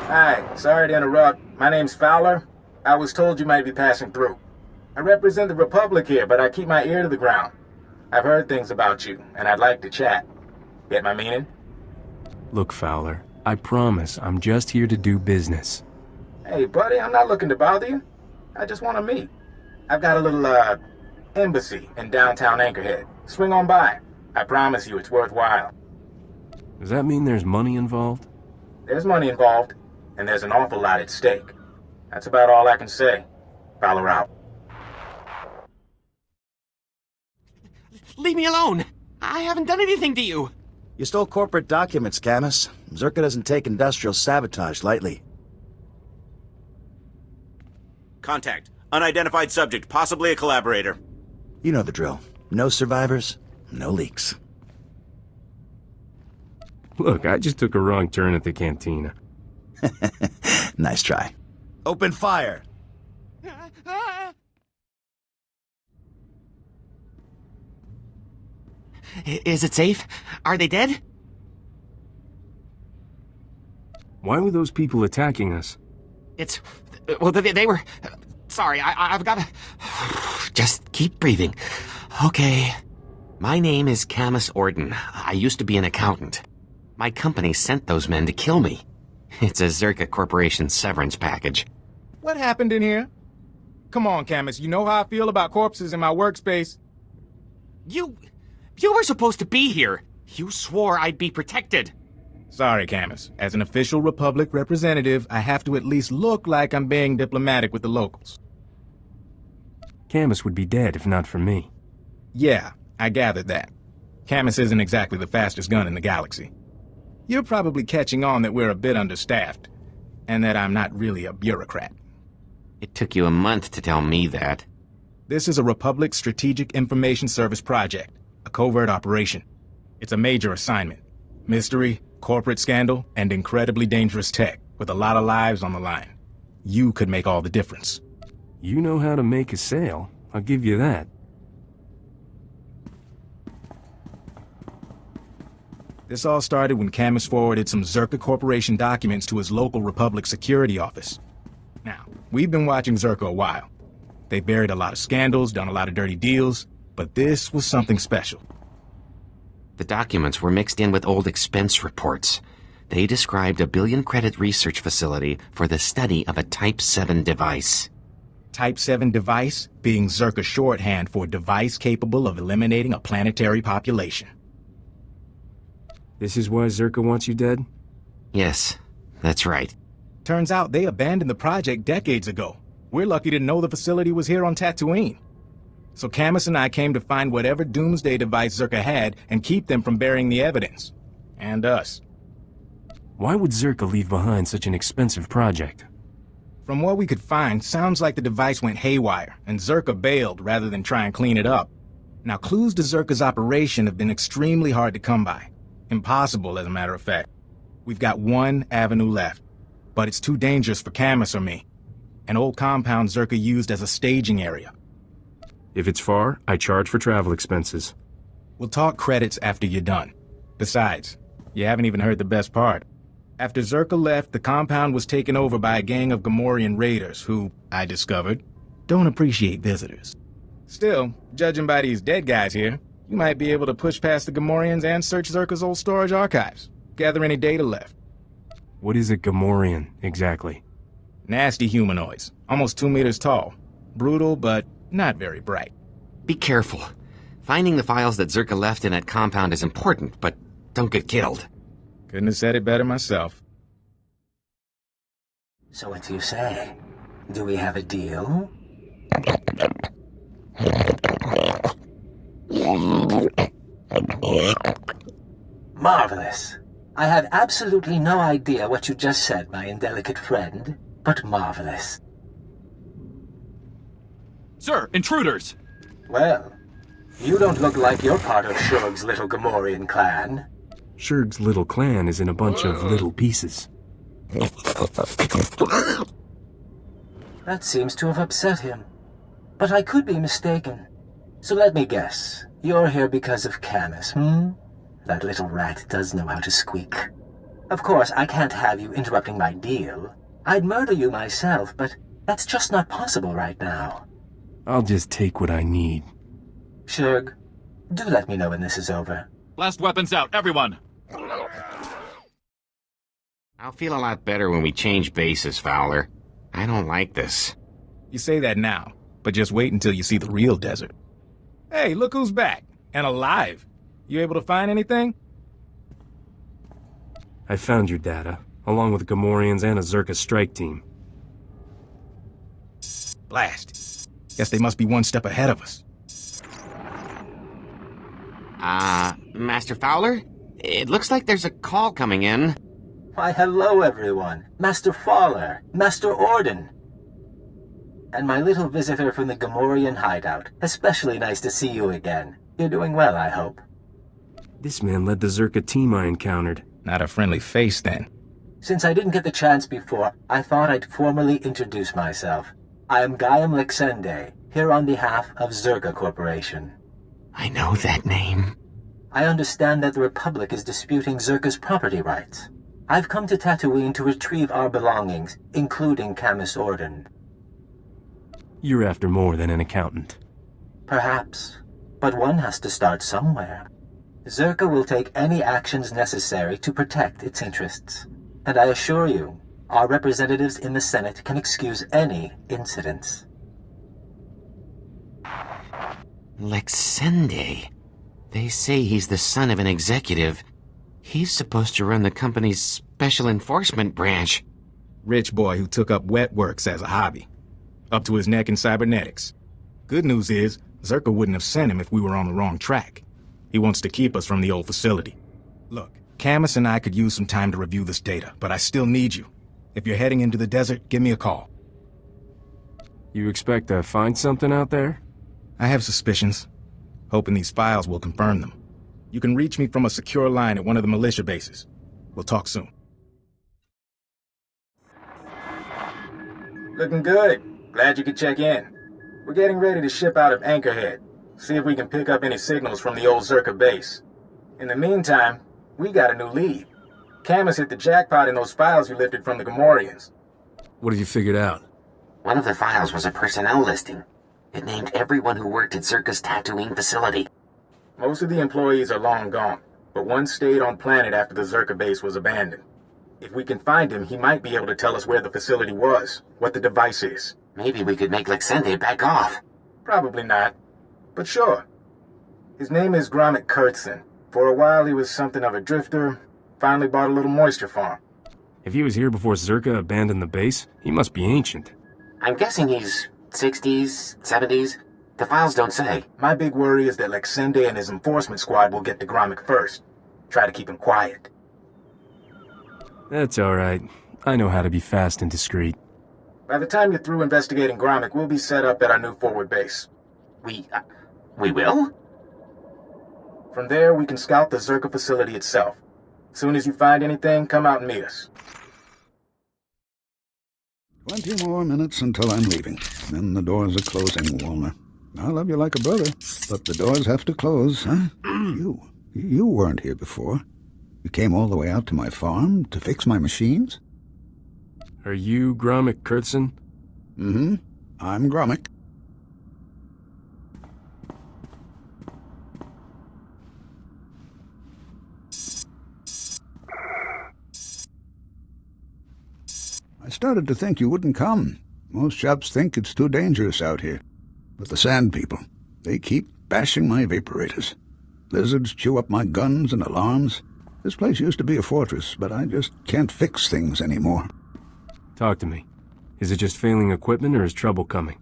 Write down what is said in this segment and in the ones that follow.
Hi, sorry to interrupt. My name's Fowler. I was told you might be passing through. I represent the Republic here, but I keep my ear to the ground. I've heard things about you, and I'd like to chat. Get my meaning? Look, Fowler, I promise I'm just here to do business. Hey, buddy, I'm not looking to bother you. I just want to meet. I've got a little, embassy in downtown Anchorhead. Swing on by. I promise you it's worthwhile. Does that mean there's money involved? There's money involved, and there's an awful lot at stake. That's about all I can say. Fowler out. Leave me alone! I haven't done anything to you! You stole corporate documents, Camus. Zerka doesn't take industrial sabotage lightly. Contact. Unidentified subject, possibly a collaborator. You know the drill. No survivors, no leaks. Look, I just took a wrong turn at the cantina. Nice try. Open fire! Is it safe? Are they dead? Why were those people attacking us? Well, they were... Sorry, I've gotta... Just keep breathing. Okay. My name is Camus Orden. I used to be an accountant. My company sent those men to kill me. It's a Zerka Corporation severance package. What happened in here? Come on, Camus, you know how I feel about corpses in my workspace. You were supposed to be here. You swore I'd be protected. Sorry, Camus. As an official Republic representative, I have to at least look like I'm being diplomatic with the locals. Camus would be dead if not for me. Yeah, I gathered that. Camus isn't exactly the fastest gun in the galaxy. You're probably catching on that we're a bit understaffed, and that I'm not really a bureaucrat. It took you a month to tell me that. This is a Republic Strategic Information Service project, a covert operation. It's a major assignment. Mystery, corporate scandal, and incredibly dangerous tech, with a lot of lives on the line. You could make all the difference. You know how to make a sale, I'll give you that. This all started when Camus forwarded some Zerka Corporation documents to his local Republic security office. Now, we've been watching Zerka a while. They buried a lot of scandals, done a lot of dirty deals, but this was something special. The documents were mixed in with old expense reports. They described a billion-credit research facility for the study of a Type 7 device. Type 7 device being Zerka shorthand for device capable of eliminating a planetary population. This is why Zerka wants you dead? Yes, that's right. Turns out they abandoned the project decades ago. We're lucky to know the facility was here on Tatooine. So Camus and I came to find whatever doomsday device Zerka had and keep them from burying the evidence. And us. Why would Zerka leave behind such an expensive project? From what we could find, sounds like the device went haywire, and Zerka bailed rather than try and clean it up. Now, clues to Zerka's operation have been extremely hard to come by. Impossible, as a matter of fact. We've got one avenue left, but it's too dangerous for Camus or me. An old compound Zerka used as a staging area. If it's far, I charge for travel expenses. We'll talk credits after you're done. Besides, you haven't even heard the best part. After Zerka left, the compound was taken over by a gang of Gamorrean raiders who, I discovered, don't appreciate visitors. Still, judging by these dead guys here, you might be able to push past the Gamorreans and search Zerka's old storage archives. Gather any data left. What is a Gamorrean, exactly? Nasty humanoids, almost 2 meters tall. Brutal, but not very bright. Be careful. Finding the files that Zerka left in that compound is important, but don't get killed. Couldn't have said it better myself. So what do you say? Do we have a deal? Marvelous. I have absolutely no idea what you just said, my indelicate friend, but marvelous. Sir, intruders! Well, you don't look like you're part of Shurg's little Gamorrean clan. Shurg's little clan is in a bunch of little pieces. That seems to have upset him. But I could be mistaken. So let me guess. You're here because of Camus, hmm? That little rat does know how to squeak. Of course, I can't have you interrupting my deal. I'd murder you myself, but that's just not possible right now. I'll just take what I need. Shurg, do let me know when this is over. Blast weapons out, everyone! I'll feel a lot better when we change bases, Fowler. I don't like this. You say that now, but just wait until you see the real desert. Hey, look who's back, and alive. You able to find anything? I found your data, along with Gamorreans and a Zerka strike team. Blast. Guess they must be one step ahead of us. Master Fowler? It looks like there's a call coming in. Why, hello, everyone. Master Fowler, Master Orden. And my little visitor from the Gamorrean hideout. Especially nice to see you again. You're doing well, I hope. This man led the Zerka team I encountered. Not a friendly face, then. Since I didn't get the chance before, I thought I'd formally introduce myself. I am Gaiam Lexende, here on behalf of Zerka Corporation. I know that name. I understand that the Republic is disputing Zerka's property rights. I've come to Tatooine to retrieve our belongings, including Camus Orden. You're after more than an accountant. Perhaps, but one has to start somewhere. Zerka will take any actions necessary to protect its interests. And I assure you, our representatives in the Senate can excuse any incidents. Lexende. They say he's the son of an executive. He's supposed to run the company's special enforcement branch. Rich boy who took up wet works as a hobby. Up to his neck in cybernetics. Good news is, Zerka wouldn't have sent him if we were on the wrong track. He wants to keep us from the old facility. Look, Camus and I could use some time to review this data, but I still need you. If you're heading into the desert, give me a call. You expect to find something out there? I have suspicions. Hoping these files will confirm them. You can reach me from a secure line at one of the militia bases. We'll talk soon. Looking good. Glad you could check in. We're getting ready to ship out of Anchorhead. See if we can pick up any signals from the old Zerka base. In the meantime, we got a new lead. Camus hit the jackpot in those files you lifted from the Gamorreans. What have you figured out? One of the files was a personnel listing. It named everyone who worked at Zerka's Tatooine facility. Most of the employees are long gone, but one stayed on planet after the Zerka base was abandoned. If we can find him, he might be able to tell us where the facility was, what the device is. Maybe we could make Lexende back off. Probably not, but sure. His name is Gromit Kurtzon. For a while he was something of a drifter, finally bought a little moisture farm. If he was here before Zerka abandoned the base, he must be ancient. I'm guessing he's 60s, 70s. The files don't say. My big worry is that Lexende and his enforcement squad will get to Gromit first. Try to keep him quiet. That's alright. I know how to be fast and discreet. By the time you're through investigating Gromit, we'll be set up at our new forward base. We will? From there, we can scout the Zerka facility itself. Soon as you find anything, come out and meet us. 20 more minutes until I'm leaving. Then the doors are closing, Walner. I love you like a brother, but the doors have to close, huh? You weren't here before. You came all the way out to my farm to fix my machines? Are you Gromit Kurtzon? Mm-hmm. I'm Gromit. I started to think you wouldn't come. Most shops think it's too dangerous out here. But the Sand People, they keep bashing my vaporators. Lizards chew up my guns and alarms. This place used to be a fortress, but I just can't fix things anymore. Talk to me. Is it just failing equipment or is trouble coming?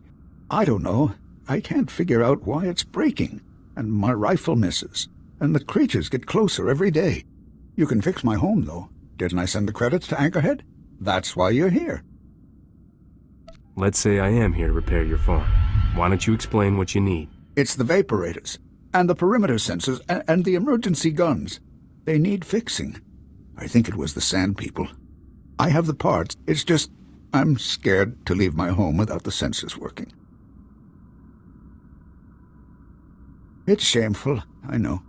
I don't know. I can't figure out why it's breaking. And my rifle misses. And the creatures get closer every day. You can fix my home, though. Didn't I send the credits to Anchorhead? That's why you're here. Let's say I am here to repair your farm. Why don't you explain what you need? It's the vaporators, and the perimeter sensors, and the emergency guns. They need fixing. I think it was the Sand People. I have the parts. It's just, I'm scared to leave my home without the sensors working. It's shameful, I know.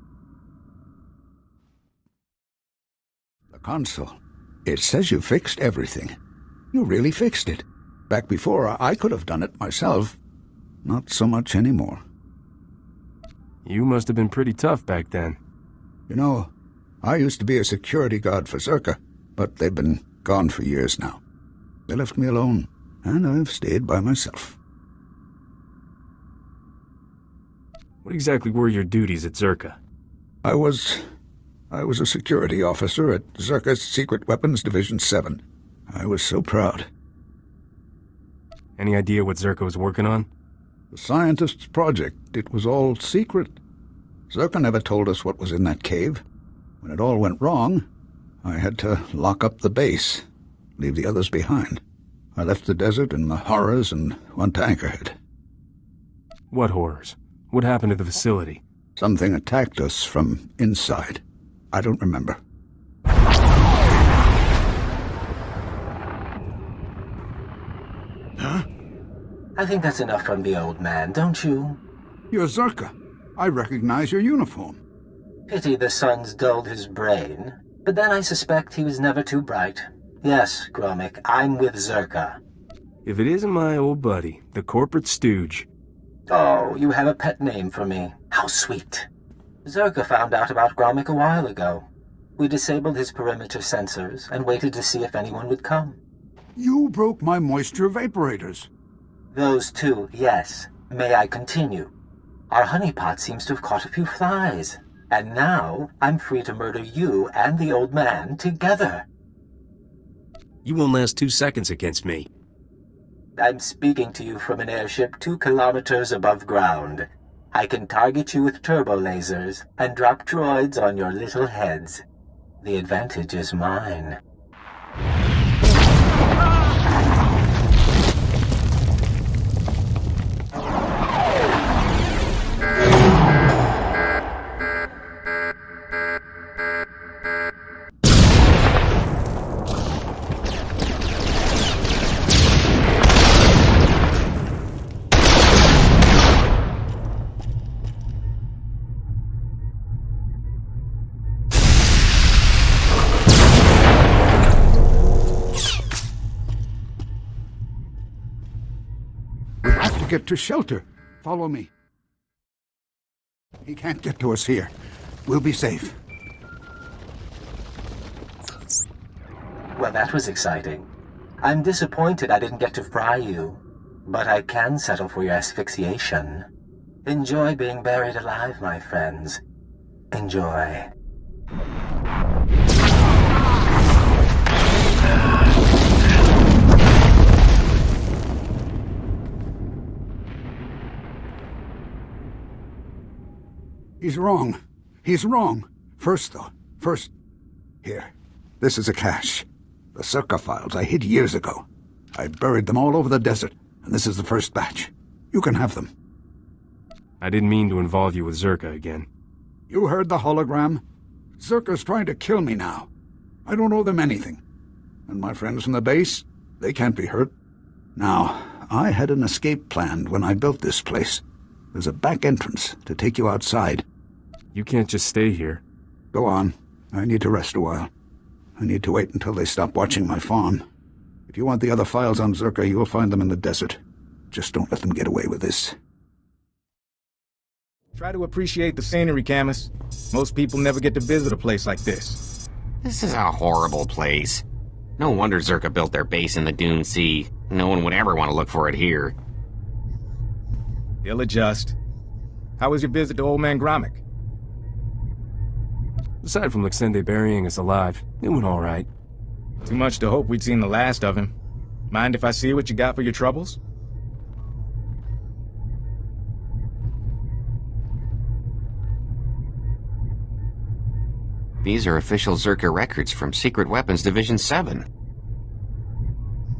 The console. It says you fixed everything. You really fixed it. Back before, I could have done it myself. Not so much anymore. You must have been pretty tough back then. You know, I used to be a security guard for Zerka, but they've been gone for years now. They left me alone, and I've stayed by myself. What exactly were your duties at Zerka? I was a security officer at Zerka's Secret Weapons Division 7. I was so proud. Any idea what Zerka was working on? The scientists' project. It was all secret. Zerka never told us what was in that cave. When it all went wrong, I had to lock up the base, leave the others behind. I left the desert and the horrors and went to Anchorhead. What horrors? What happened to the facility? Something attacked us from inside. I don't remember. Huh? I think that's enough from the old man, don't you? You're Zerka. I recognize your uniform. Pity the sun's dulled his brain. But then I suspect he was never too bright. Yes, Gromik, I'm with Zerka. If it isn't my old buddy, the corporate stooge. Oh, you have a pet name for me. How sweet. Zerka found out about Gromik a while ago. We disabled his perimeter sensors and waited to see if anyone would come. You broke my moisture vaporators. Those two, yes. May I continue? Our honeypot seems to have caught a few flies. And now, I'm free to murder you and the old man together. You won't last 2 seconds against me. I'm speaking to you from an airship 2 kilometers above ground. I can target you with turbo lasers and drop droids on your little heads. The advantage is mine. Get to shelter. Follow me. He can't get to us here. We'll be safe. Well, that was exciting. I'm disappointed I didn't get to fry you, but I can settle for your asphyxiation. Enjoy being buried alive, my friends. Enjoy. He's wrong. He's wrong. First, here. This is a cache. The Zerka files I hid years ago. I buried them all over the desert, and this is the first batch. You can have them. I didn't mean to involve you with Zerka again. You heard the hologram? Zerka's trying to kill me now. I don't owe them anything. And my friends from the base, they can't be hurt. Now, I had an escape planned when I built this place. There's a back entrance to take you outside. You can't just stay here. Go on. I need to rest a while. I need to wait until they stop watching my farm. If you want the other files on Zerka, you'll find them in the desert. Just don't let them get away with this. Try to appreciate the scenery, Camus. Most people never get to visit a place like this. This is a horrible place. No wonder Zerka built their base in the Dune Sea. No one would ever want to look for it here. He'll adjust. How was your visit to Old Man Gromik? Aside from Luxende burying us alive, it went all right. Too much to hope we'd seen the last of him. Mind if I see what you got for your troubles? These are official Zerka records from Secret Weapons Division 7.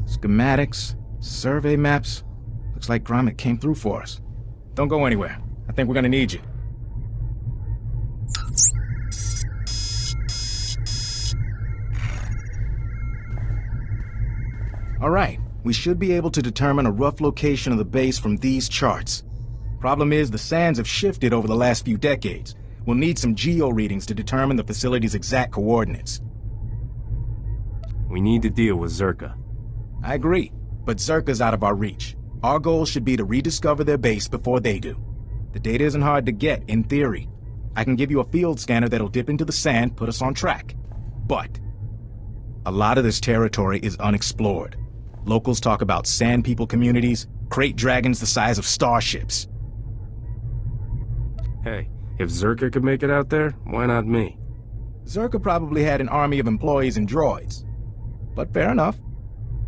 Schematics, survey maps. Looks like Gromik came through for us. Don't go anywhere. I think we're gonna need you. All right, we should be able to determine a rough location of the base from these charts. Problem is, the sands have shifted over the last few decades. We'll need some geo readings to determine the facility's exact coordinates. We need to deal with Zerka. I agree, but Zerka's out of our reach. Our goal should be to rediscover their base before they do. The data isn't hard to get, in theory. I can give you a field scanner that'll dip into the sand, put us on track. But a lot of this territory is unexplored. Locals talk about sand people communities, crate dragons the size of starships. Hey, if Zerka could make it out there, why not me? Zerka probably had an army of employees and droids. But fair enough.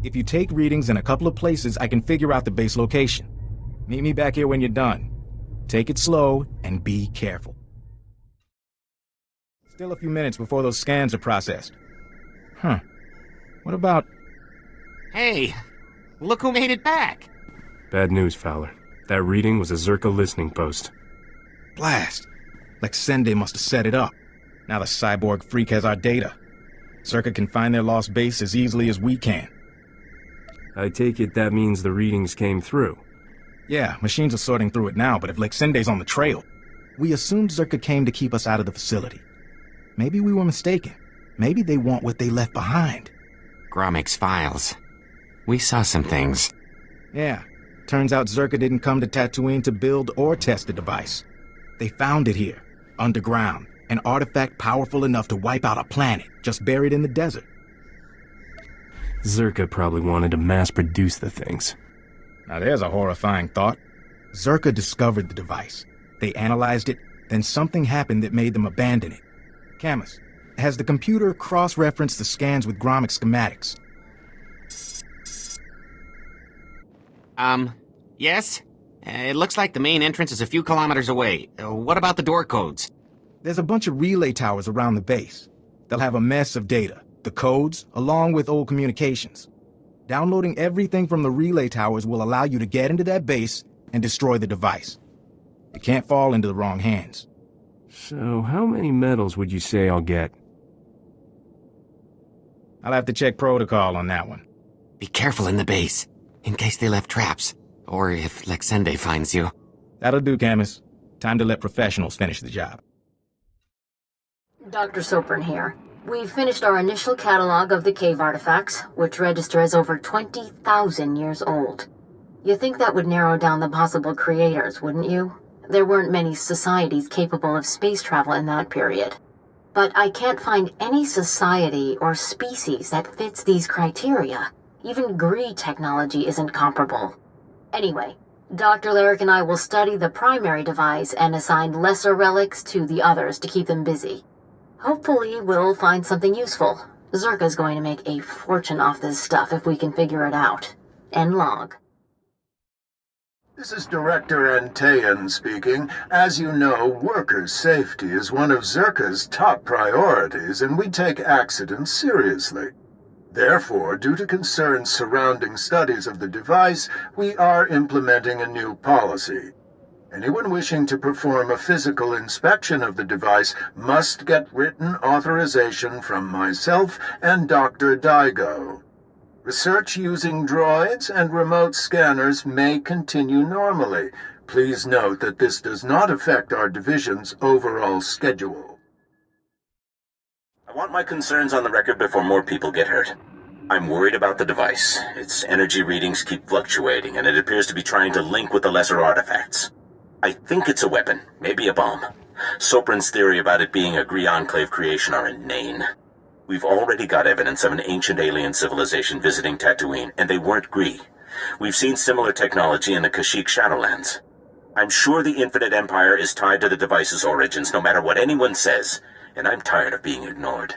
If you take readings in a couple of places, I can figure out the base location. Meet me back here when you're done. Take it slow and be careful. Still a few minutes before those scans are processed. Huh. What about... Hey, look who made it back. Bad news, Fowler. That reading was a Zerka listening post. Blast. Lexende must have set it up. Now the cyborg freak has our data. Zerka can find their lost base as easily as we can. I take it that means the readings came through. Yeah, machines are sorting through it now, but if Lexende's on the trail, we assumed Zerka came to keep us out of the facility. Maybe we were mistaken. Maybe they want what they left behind. Gromik's files. We saw some things. Yeah. Turns out Zerka didn't come to Tatooine to build or test the device. They found it here, underground, an artifact powerful enough to wipe out a planet, just buried in the desert. Zerka probably wanted to mass-produce the things. Now there's a horrifying thought. Zerka discovered the device. They analyzed it, then something happened that made them abandon it. Camus, has the computer cross-referenced the scans with Gromik schematics? Yes? It looks like the main entrance is a few kilometers away. What about the door codes? There's a bunch of relay towers around the base. They'll have a mess of data, the codes, along with old communications. Downloading everything from the relay towers will allow you to get into that base and destroy the device. It can't fall into the wrong hands. So, how many medals would you say I'll get? I'll have to check protocol on that one. Be careful in the base, in case they left traps, or if Lexende finds you. That'll do, Camus. Time to let professionals finish the job. Dr. Sopern here. We've finished our initial catalog of the cave artifacts, which register as over 20,000 years old. You think that would narrow down the possible creators, wouldn't you? There weren't many societies capable of space travel in that period. But I can't find any society or species that fits these criteria. Even Gree technology isn't comparable. Anyway, Dr. Lyric and I will study the primary device and assign lesser relics to the others to keep them busy. Hopefully, we'll find something useful. Zerka's going to make a fortune off this stuff if we can figure it out. End log. This is Director Antaean speaking. As you know, workers' safety is one of Zerka's top priorities, and we take accidents seriously. Therefore, due to concerns surrounding studies of the device, we are implementing a new policy. Anyone wishing to perform a physical inspection of the device must get written authorization from myself and Dr. Daigo. Research using droids and remote scanners may continue normally. Please note that this does not affect our division's overall schedule. I want my concerns on the record before more people get hurt. I'm worried about the device. Its energy readings keep fluctuating, and it appears to be trying to link with the lesser artifacts. I think it's a weapon, maybe a bomb. Soprin's theory about it being a Gree Enclave creation are inane. We've already got evidence of an ancient alien civilization visiting Tatooine, and they weren't Gree. We've seen similar technology in the Kashyyyk Shadowlands. I'm sure the Infinite Empire is tied to the device's origins, no matter what anyone says, and I'm tired of being ignored.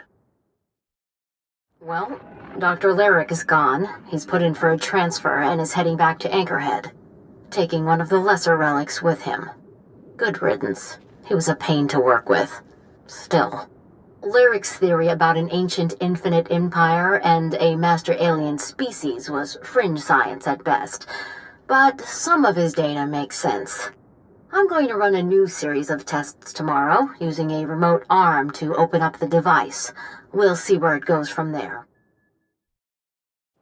Well, Dr. Lyric is gone. He's put in for a transfer and is heading back to Anchorhead, taking one of the lesser relics with him. Good riddance. He was a pain to work with. Still, Lyric's theory about an ancient infinite empire and a master alien species was fringe science at best, but some of his data makes sense. I'm going to run a new series of tests tomorrow, using a remote arm to open up the device. We'll see where it goes from there.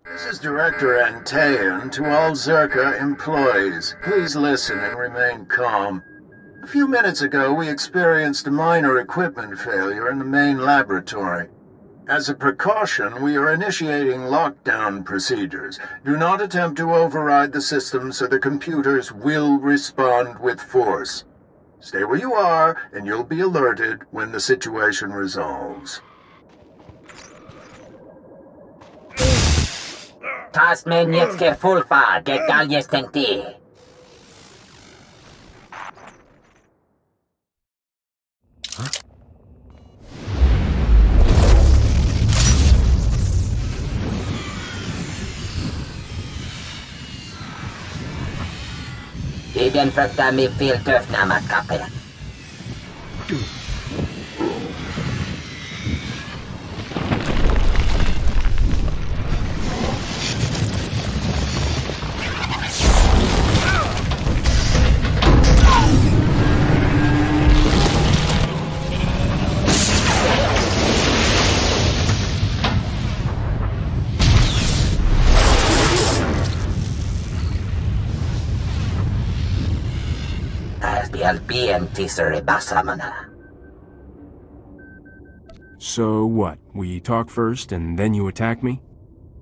This is Director Antaean to all Zerka employees. Please listen and remain calm. A few minutes ago, we experienced a minor equipment failure in the main laboratory. As a precaution, we are initiating lockdown procedures. Do not attempt to override the system, so the computers will respond with force. Stay where you are, and you'll be alerted when the situation resolves. Tas men jetzt gefulfa, gegal jestem ti. Igen fruktar mig fel töfna matkappe. So what? We talk first and then you attack me?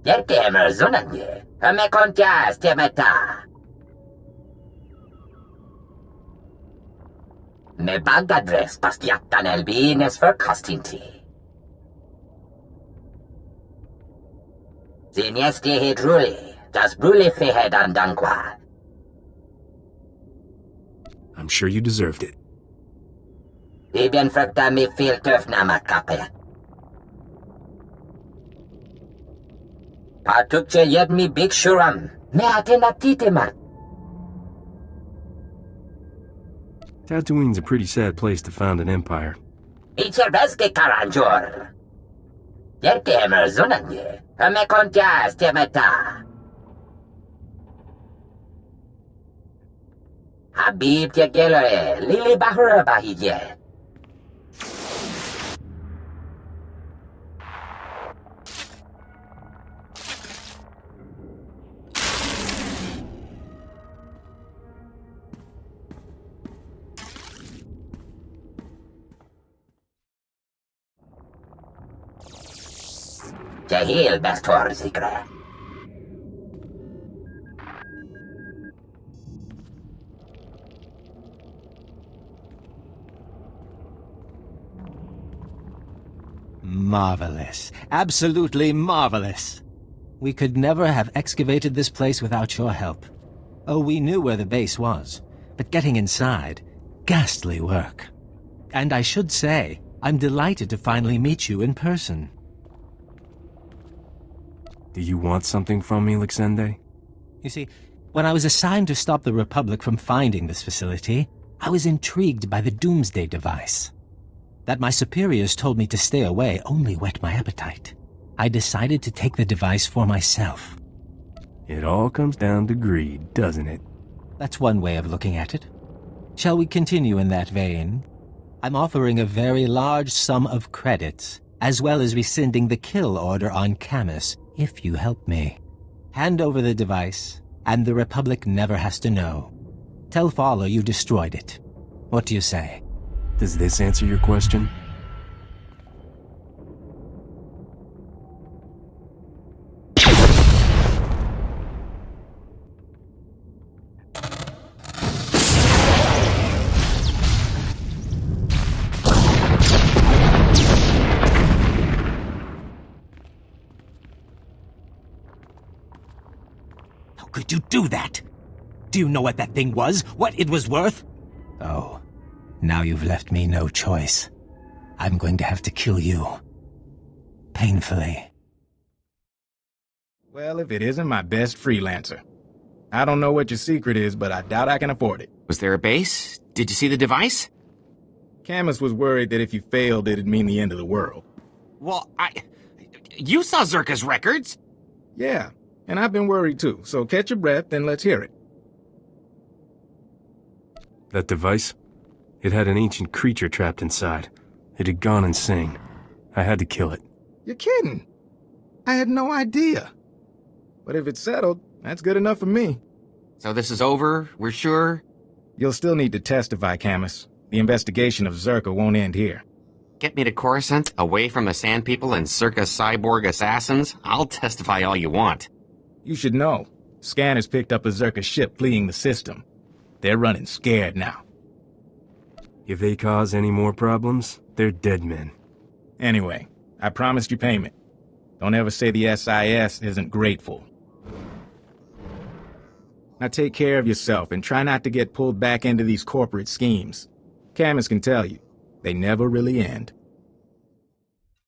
Yerkemer zunanje. Me kontias temeta. Me bagadres pastiatan elbines för kastinti. Zinesti hidruli, das bruli fehedan dankwa. I'm sure you deserved it. Igen fruktar mig fel töfna matkappe. Patukche jed mi big shuram. Me atenatitemat. Tatooine's a pretty sad place to found an empire. Icherveske karanjor. Yerkemer zunanje. Me kontias temeta. Habib Tegelore, Lili Bahura Bahije. Jahil Bestor Zikre. Marvelous. Absolutely marvelous. We could never have excavated this place without your help. Oh, we knew where the base was, but getting inside, ghastly work. And I should say, I'm delighted to finally meet you in person. Do you want something from me, Lixende? You see, when I was assigned to stop the Republic from finding this facility, I was intrigued by the Doomsday device. That my superiors told me to stay away only whet my appetite. I decided to take the device for myself. It all comes down to greed, doesn't it? That's one way of looking at it. Shall we continue in that vein? I'm offering a very large sum of credits, as well as rescinding the kill order on Camus, if you help me. Hand over the device, and the Republic never has to know. Tell Fowler you destroyed it. What do you say? Does this answer your question? How could you do that? Do you know what that thing was? What it was worth? Oh. Now you've left me no choice. I'm going to have to kill you. Painfully. Well, if it isn't my best freelancer. I don't know what your secret is, but I doubt I can afford it. Was there a base? Did you see the device? Camus was worried that if you failed, it'd mean the end of the world. Well, You saw Zerka's records! Yeah, and I've been worried too, so catch your breath and let's hear it. That device? It had an ancient creature trapped inside. It had gone insane. I had to kill it. You're kidding. I had no idea. But if it's settled, that's good enough for me. So this is over? We're sure? You'll still need to testify, Camus. The investigation of Zerka won't end here. Get me to Coruscant, away from the Sand People and circa cyborg assassins? I'll testify all you want. You should know. Scanners picked up a Zerka ship fleeing the system. They're running scared now. If they cause any more problems, they're dead men. Anyway, I promised you payment. Don't ever say the SIS isn't grateful. Now take care of yourself and try not to get pulled back into these corporate schemes. Camus can tell you, they never really end.